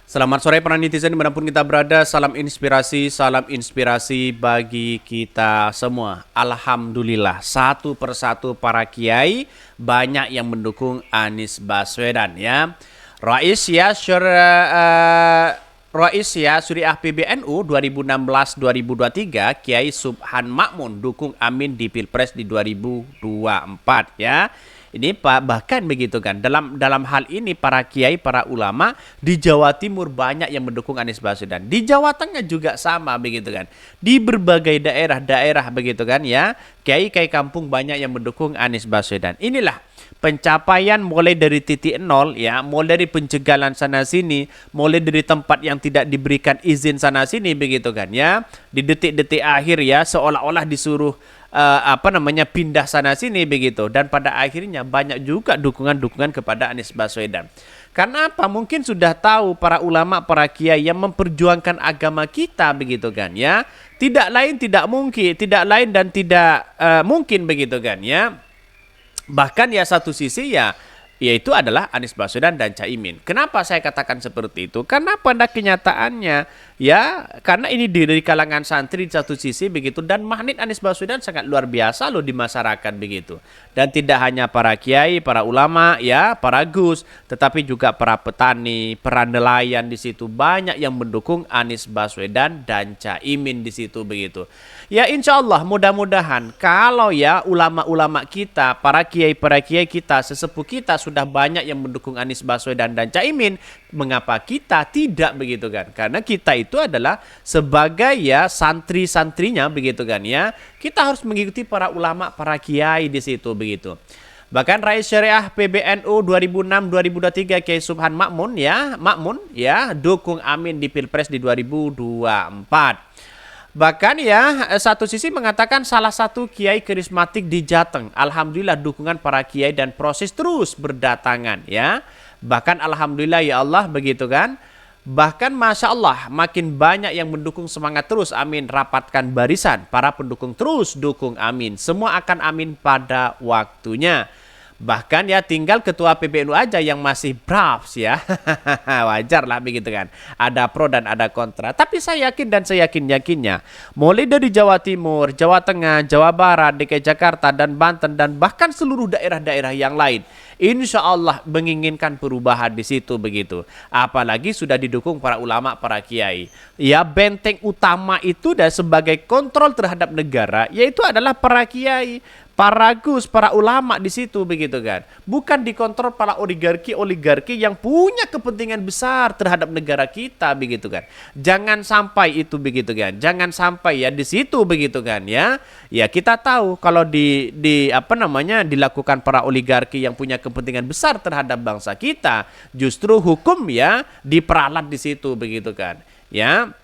Selamat sore para netizen dimanapun kita berada. Salam inspirasi bagi kita semua. Alhamdulillah, satu persatu para kiai banyak yang mendukung Anies Baswedan ya. Rais ya, Rais ya Suriah PBNU 2016-2023 Kiai Subhan Makmun dukung Amin di Pilpres di 2024 ya. Ini Pak, bahkan begitu kan, dalam hal ini para kiai, para ulama di Jawa Timur banyak yang mendukung Anies Baswedan. Di Jawa Tengah juga sama begitu kan. Di berbagai daerah-daerah begitu kan ya, kiai-kiai kampung banyak yang mendukung Anies Baswedan. Inilah pencapaian mulai dari titik nol ya, mulai dari pencegahan sana sini, mulai dari tempat yang tidak diberikan izin sana sini begitu kan ya. Di detik-detik akhir ya, seolah-olah disuruh pindah sana sini begitu, dan pada akhirnya banyak juga dukungan-dukungan kepada Anies Baswedan. Karena apa? Mungkin sudah tahu para ulama, para kiai yang memperjuangkan agama kita begitu kan ya. Tidak lain tidak mungkin, tidak lain dan tidak mungkin begitu kan ya. Bahkan ya satu sisi ya yaitu adalah Anies Baswedan dan Caimin. Kenapa saya katakan seperti itu? Karena pada kenyataannya ya, karena ini dari kalangan santri di satu sisi begitu, dan magnet Anies Baswedan sangat luar biasa loh di masyarakat begitu. Dan tidak hanya para kiai, para ulama ya, para gus, tetapi juga para petani, para nelayan di situ banyak yang mendukung Anies Baswedan dan Caimin di situ begitu. Ya insya Allah mudah-mudahan kalau ya ulama-ulama kita, para kiai kita, sesepuh kita sudah banyak yang mendukung Anies Baswedan dan Caimin, mengapa kita tidak begitu kan? Karena kita itu adalah sebagai ya santri-santrinya begitu kan ya. Kita harus mengikuti para ulama, para kiai di situ begitu. Bahkan Rais Syariah PBNU 2006-2023 Kiai Subhan Makmun ya dukung Amin di Pilpres di 2024. Bahkan ya satu sisi mengatakan salah satu kiai karismatik di Jateng. Alhamdulillah dukungan para kiai dan proses terus berdatangan ya. Bahkan alhamdulillah ya Allah begitu kan. Bahkan Masya Allah makin banyak yang mendukung, semangat terus Amin, rapatkan barisan. Para pendukung terus dukung Amin. Semua akan Amin pada waktunya. Bahkan ya tinggal ketua PBNU aja yang masih braves ya. Wajar lah begitu kan. Ada pro dan ada kontra. Tapi saya yakin dan saya yakinnya mulai dari Jawa Timur, Jawa Tengah, Jawa Barat, DKI Jakarta dan Banten dan bahkan seluruh daerah-daerah yang lain, insya Allah menginginkan perubahan di situ begitu. Apalagi sudah didukung para ulama, para kiai. Ya benteng utama itu dan sebagai kontrol terhadap negara yaitu adalah para kiai, para gus, para ulama di situ begitu kan. Bukan dikontrol para oligarki yang punya kepentingan besar terhadap negara kita begitu kan. Jangan sampai itu begitu kan. Jangan sampai ya di situ begitu kan ya. Ya kita tahu kalau dilakukan para oligarki yang punya kepentingan besar terhadap bangsa kita, justru hukum ya diperalat di situ begitu kan. Ya.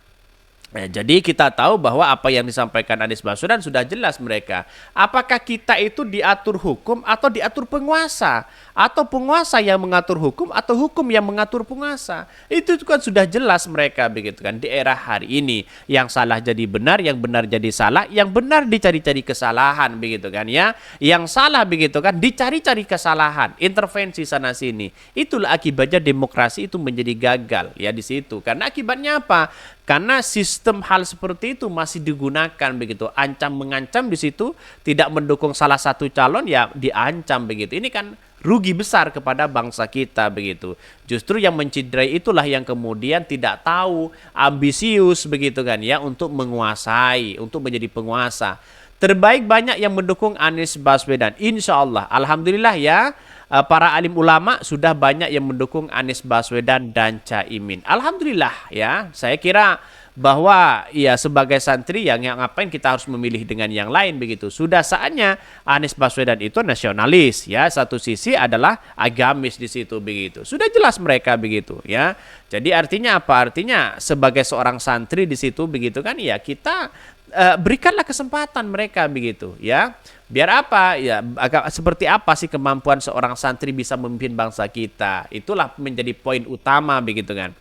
Nah, jadi kita tahu bahwa apa yang disampaikan Anies Baswedan sudah jelas mereka. Apakah kita itu diatur hukum atau diatur penguasa? Atau penguasa yang mengatur hukum atau hukum yang mengatur penguasa? Itu kan sudah jelas mereka begitu kan di era hari ini. Yang salah jadi benar, yang benar jadi salah, yang benar dicari-cari kesalahan begitu kan ya. Yang salah begitu kan dicari-cari kesalahan, intervensi sana sini. Itulah akibatnya demokrasi itu menjadi gagal ya di situ. Karena akibatnya apa? Karena sistem hal seperti itu masih digunakan begitu, ancam mengancam di situ, tidak mendukung salah satu calon ya diancam begitu. Ini kan rugi besar kepada bangsa kita begitu. Justru yang menciderai itulah yang kemudian tidak tahu, ambisius begitu kan ya untuk menguasai, untuk menjadi penguasa. Terbaik banyak yang mendukung Anies Baswedan. Insya Allah, alhamdulillah ya. Para alim ulama sudah banyak yang mendukung Anies Baswedan dan Caimin. Alhamdulillah ya. Saya kira bahwa ya sebagai santri yang ngapain kita harus memilih dengan yang lain begitu. Sudah saatnya Anies Baswedan itu nasionalis ya. Satu sisi adalah agamis di situ begitu. Sudah jelas mereka begitu ya. Jadi artinya apa? Artinya sebagai seorang santri di situ begitu kan ya kita berikanlah kesempatan mereka begitu ya. Biar apa ya, seperti apa sih kemampuan seorang santri bisa memimpin bangsa kita. Itulah menjadi poin utama begitu kan.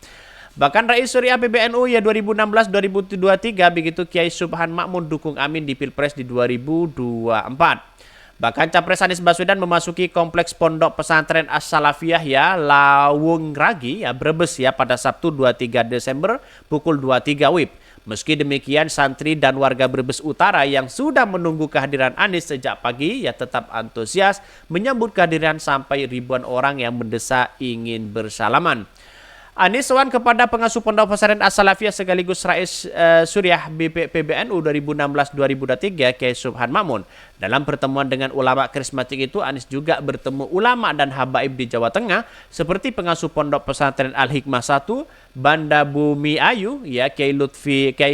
Bahkan Rais Syariah PBNU ya 2016-2023 begitu Kiai Subhan Makmun dukung Amin di Pilpres di 2024. Bahkan Capres Anies Baswedan memasuki kompleks Pondok Pesantren As-Salafiyah ya Lawung Ragi ya Brebes ya pada Sabtu 23 Desember pukul 23 WIB. Meski demikian, santri dan warga Brebes Utara yang sudah menunggu kehadiran Anies sejak pagi ya tetap antusias menyambut kehadiran sampai ribuan orang yang mendesak ingin bersalaman. Anies sowan kepada pengasuh Pondok Pesantren As-Salafiyah sekaligus Rais Suriah PBNU 2016-2023 Kiai Subhan Makmun. Dalam pertemuan dengan ulama karismatik itu, Anies juga bertemu ulama dan habaib di Jawa Tengah seperti pengasuh Pondok Pesantren Al-Hikmah 1 Banda Bumi Ayu ya Kiai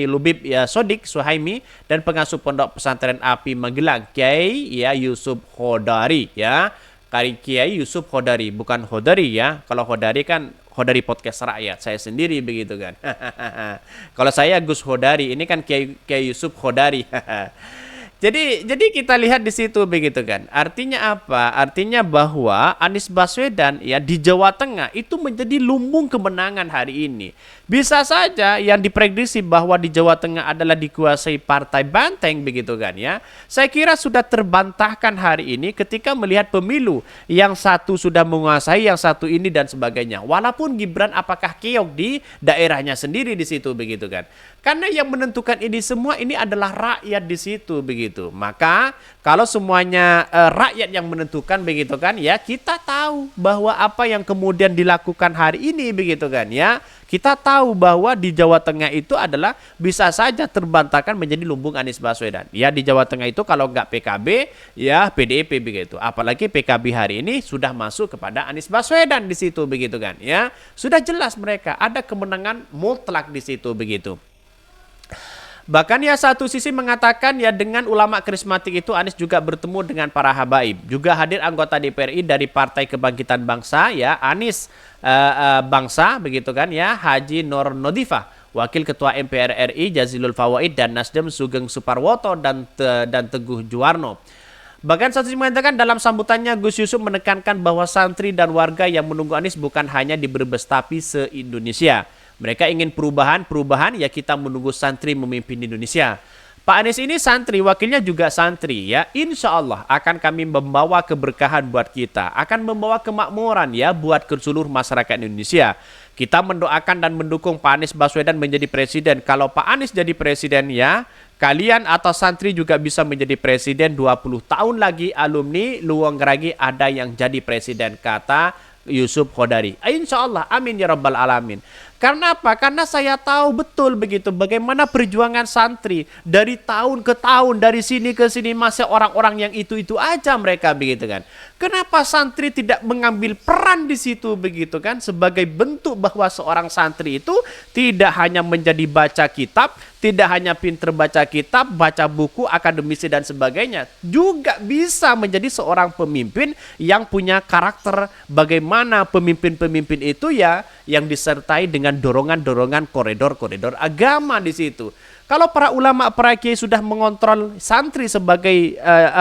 Lubib ya Sodik Suhaimi dan pengasuh Pondok Pesantren Api Magelang Kiai ya Yusuf Khodari ya. Kiai Yusuf Khodari, bukan Khodari ya. Kalau Khodari kan Khodari podcast rakyat, saya sendiri begitu kan. Kalau saya Gus Khodari, ini kan Kiai Yusuf Khodari. Jadi kita lihat di situ begitu kan. Artinya apa? Artinya bahwa Anies Baswedan ya di Jawa Tengah itu menjadi lumbung kemenangan hari ini. Bisa saja yang diprediksi bahwa di Jawa Tengah adalah dikuasai partai banteng begitu kan ya. Saya kira sudah terbantahkan hari ini ketika melihat pemilu yang satu sudah menguasai, yang satu ini dan sebagainya. Walaupun Gibran apakah keok di daerahnya sendiri di situ begitu kan. Karena yang menentukan ini semua ini adalah rakyat di situ begitu. Maka kalau semuanya rakyat yang menentukan begitu kan ya, kita tahu bahwa apa yang kemudian dilakukan hari ini begitu kan ya. Kita tahu bahwa di Jawa Tengah itu adalah bisa saja terbantahkan menjadi lumbung Anies Baswedan. Ya di Jawa Tengah itu kalau nggak PKB ya PDIP begitu. Apalagi PKB hari ini sudah masuk kepada Anies Baswedan di situ begitu kan ya. Sudah jelas mereka ada kemenangan mutlak di situ begitu. Bahkan ya satu sisi mengatakan ya dengan ulama karismatik itu Anies juga bertemu dengan para habaib. Juga hadir anggota DPRI dari Partai Kebangkitan Bangsa ya Anies Bangsa begitu kan ya Haji Nur Nodifah, Wakil Ketua MPR RI Jazilul Fawaid dan Nasdem Sugeng Suparwoto dan Teguh Juwarno. Bahkan satu sisi mengatakan dalam sambutannya Gus Yusuf menekankan bahwa santri dan warga yang menunggu Anies bukan hanya di Brebes tapi se-Indonesia. Mereka ingin perubahan ya kita menunggu santri memimpin Indonesia. Pak Anies ini santri, wakilnya juga santri ya. Insya Allah akan kami membawa keberkahan buat kita. Akan membawa kemakmuran ya buat ke seluruh masyarakat Indonesia. Kita mendoakan dan mendukung Pak Anies Baswedan menjadi presiden. Kalau Pak Anies jadi presiden ya, kalian atau santri juga bisa menjadi presiden 20 tahun lagi alumni Luwung Ragi ada yang jadi presiden, kata Yusuf Khodari. Insya Allah, amin ya rabbal alamin. Karena apa? Karena saya tahu betul begitu bagaimana perjuangan santri dari tahun ke tahun, dari sini ke sini masih orang-orang yang itu-itu aja mereka begitu kan. Kenapa santri tidak mengambil peran di situ begitu kan sebagai bentuk bahwa seorang santri itu tidak hanya menjadi baca kitab, tidak hanya pinter baca kitab, baca buku, akademisi dan sebagainya, juga bisa menjadi seorang pemimpin yang punya karakter bagaimana pemimpin-pemimpin itu ya yang disertai dengan dorongan-dorongan koridor-koridor agama di situ. Kalau para ulama, para kiai sudah mengontrol santri sebagai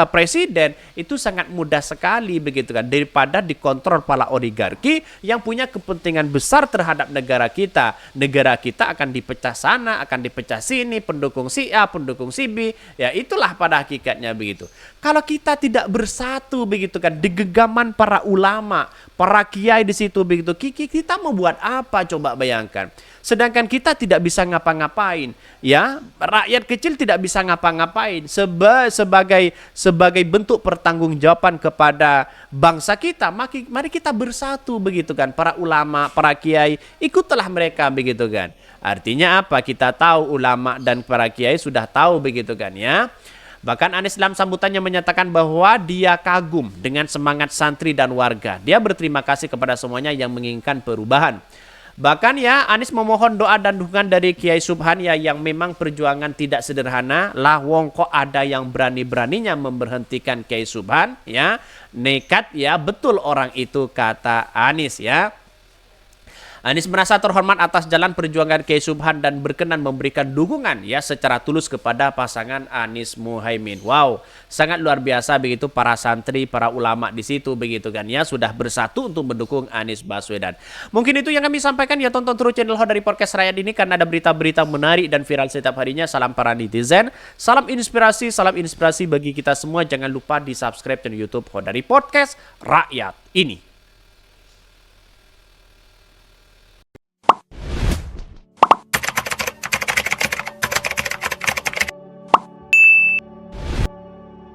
presiden, itu sangat mudah sekali begitu kan daripada dikontrol para oligarki yang punya kepentingan besar terhadap negara kita. Negara kita akan dipecah sana, akan dipecah sini, pendukung si A, pendukung si B. Ya itulah pada hakikatnya begitu. Kalau kita tidak bersatu begitu kan di genggaman para ulama, para kiai di situ begitu, kita mau buat apa coba bayangkan. Sedangkan kita tidak bisa ngapa-ngapain, ya rakyat kecil tidak bisa ngapa-ngapain sebagai bentuk pertanggungjawaban kepada bangsa kita. Mari kita bersatu begitu kan, para ulama, para kiai, ikutlah mereka begitu kan. Artinya apa? Kita tahu ulama dan para kiai sudah tahu begitu kan ya. Bahkan Anies dalam sambutannya menyatakan bahwa dia kagum dengan semangat santri dan warga. Dia berterima kasih kepada semuanya yang menginginkan perubahan. Bahkan ya Anies memohon doa dan dukungan dari Kiai Subhan ya yang memang perjuangan tidak sederhana. Lah wong kok ada yang berani-beraninya memberhentikan Kiai Subhan ya. Nekat ya betul orang itu, kata Anies ya. Anies merasa terhormat atas jalan perjuangan Kiai Subhan dan berkenan memberikan dukungan ya secara tulus kepada pasangan Anies Muhaimin. Wow, sangat luar biasa begitu para santri, para ulama di situ begitu kan ya sudah bersatu untuk mendukung Anies Baswedan. Mungkin itu yang kami sampaikan ya, tonton terus channel Ho dari Podcast Rakyat ini karena ada berita-berita menarik dan viral setiap harinya. Salam para netizen, salam inspirasi bagi kita semua. Jangan lupa di subscribe channel YouTube Ho dari Podcast Rakyat ini.